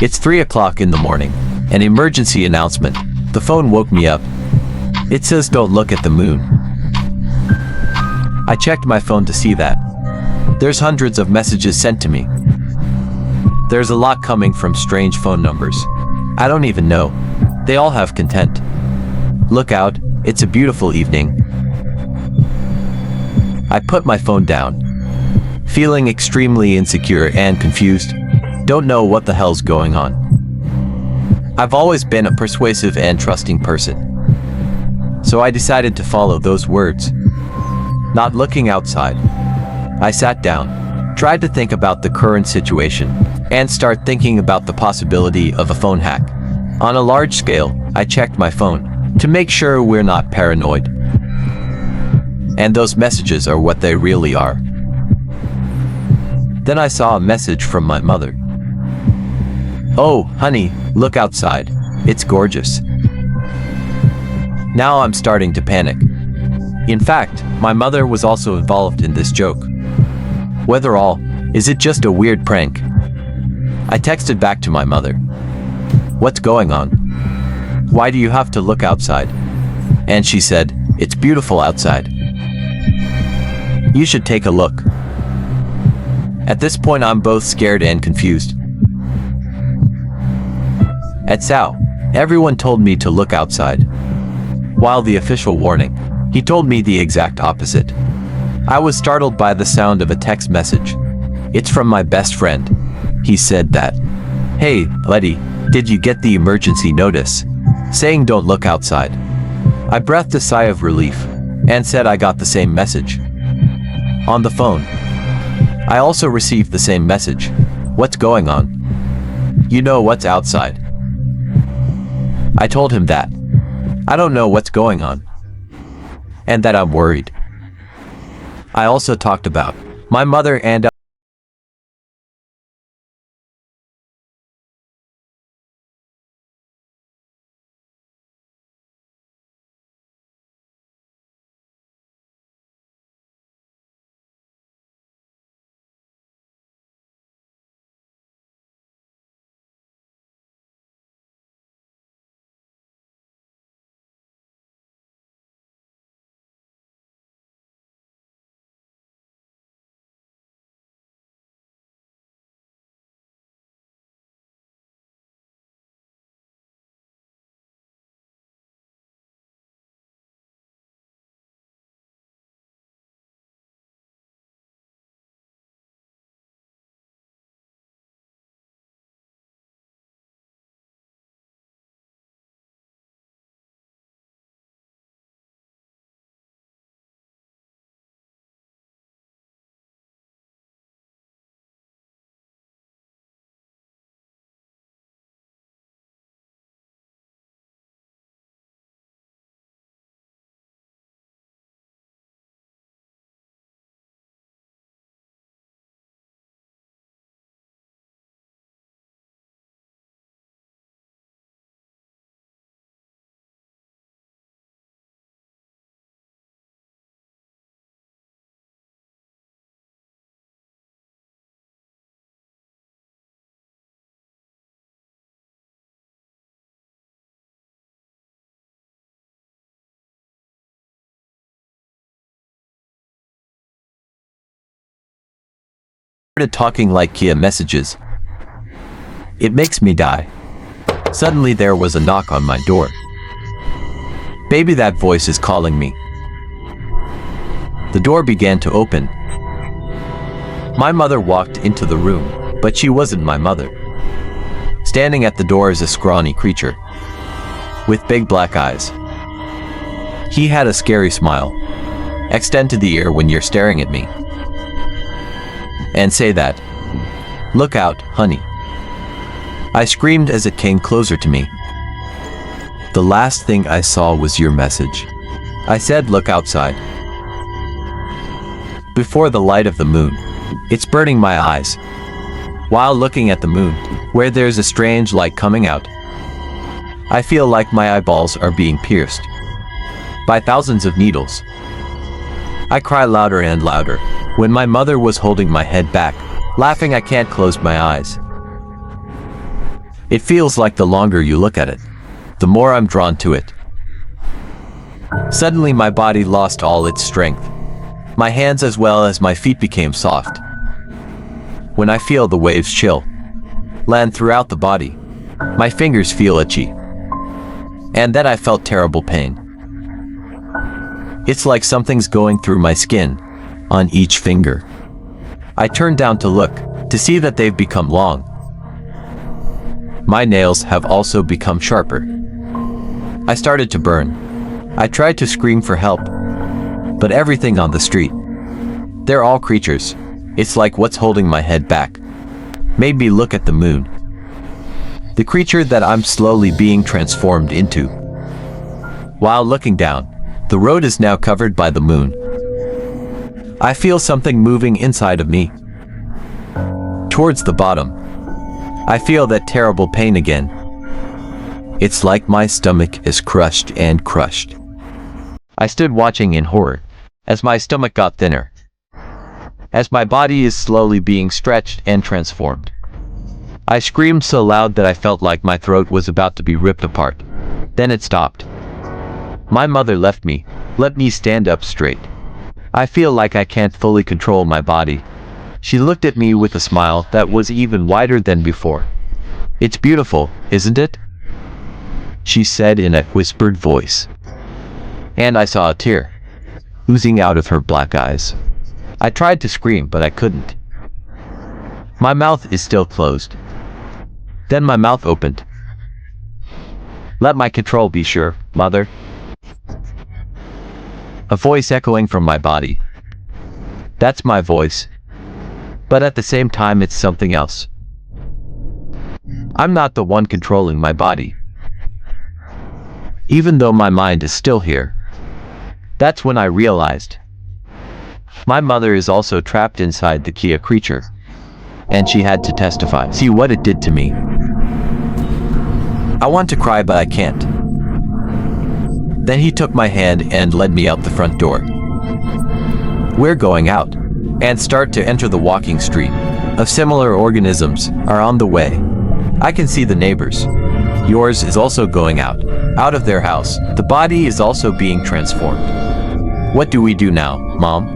It's 3 o'clock in the morning. An emergency announcement. The phone woke me up. It says don't look at the moon. I checked my phone to see that. There's hundreds of messages sent to me. There's a lot coming from strange phone numbers. I don't even know. They all have content. Look out, it's a beautiful evening. I put my phone down, feeling extremely insecure and confused. Don't know what the hell's going on. I've always been a persuasive and trusting person. So I decided to follow those words. Not looking outside. I sat down, tried to think about the current situation, and start thinking about the possibility of a phone hack. On a large scale, I checked my phone to make sure we're not paranoid. And those messages are what they really are. Then I saw a message from my mother. Oh, honey, look outside. It's gorgeous. Now I'm starting to panic. In fact, my mother was also involved in this joke. Whether all, is it just a weird prank? I texted back to my mother. What's going on? Why do you have to look outside? And she said, it's beautiful outside. You should take a look. At this point I'm both scared and confused. At Sao, everyone told me to look outside. While the official warning, he told me the exact opposite. I was startled by the sound of a text message. It's from my best friend. He said that, hey, Letty, did you get the emergency notice? Saying don't look outside. I breathed a sigh of relief and said I got the same message. On the phone, I also received the same message. What's going on? You know what's outside. I told him that I don't know what's going on and that I'm worried. I also talked about my mother and started talking like Kia messages. It makes me die. Suddenly there was a knock on my door. Baby, that voice is calling me. The door began to open. My mother walked into the room, but she wasn't my mother. Standing at the door is a scrawny creature with big black eyes. He had a scary smile. Extend to the ear when you're staring at me. And say that. Look out, honey. I screamed as it came closer to me. The last thing I saw was your message. I said look outside. Before the light of the moon. It's burning my eyes. While looking at the moon, where there's a strange light coming out, I feel like my eyeballs are being pierced by thousands of needles. I cry louder and louder when my mother was holding my head back, laughing. I can't close my eyes. It feels like the longer you look at it, the more I'm drawn to it. Suddenly my body lost all its strength. My hands as well as my feet became soft. When I feel the waves chill, land throughout the body, my fingers feel itchy. And then I felt terrible pain. It's like something's going through my skin, on each finger. I turned down to look, to see that they've become long. My nails have also become sharper. I started to burn. I tried to scream for help, but everything on the street, they're all creatures. It's like what's holding my head back made me look at the moon. The creature that I'm slowly being transformed into. While looking down, the road is now covered by the moon. I feel something moving inside of me. Towards the bottom, I feel that terrible pain again. It's like my stomach is crushed and crushed. I stood watching in horror, as my stomach got thinner. As my body is slowly being stretched and transformed. I screamed so loud that I felt like my throat was about to be ripped apart. Then it stopped. My mother let me stand up straight. I feel like I can't fully control my body. She looked at me with a smile that was even wider than before. "It's beautiful, isn't it?" she said in a whispered voice. And I saw a tear oozing out of her black eyes. I tried to scream, but I couldn't. My mouth is still closed. Then my mouth opened. "Let my control be sure, mother." A voice echoing from my body. That's my voice. But at the same time it's something else. I'm not the one controlling my body. Even though my mind is still here. That's when I realized. My mother is also trapped inside the Kia creature. And she had to testify. See what it did to me. I want to cry but I can't. Then he took my hand and led me out the front door. We're going out, and start to enter the walking street. Of similar organisms are on the way. I can see the neighbors. Yours is also going out of their house. The body is also being transformed. What do we do now, Mom?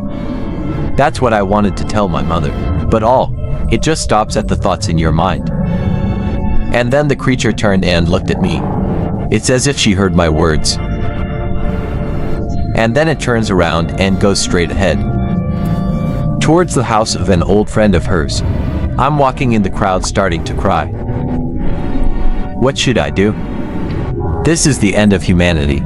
That's what I wanted to tell my mother. But it just stops at the thoughts in your mind. And then the creature turned and looked at me. It's as if she heard my words. And then it turns around and goes straight ahead. Towards the house of an old friend of hers. I'm walking in the crowd starting to cry. What should I do? This is the end of humanity.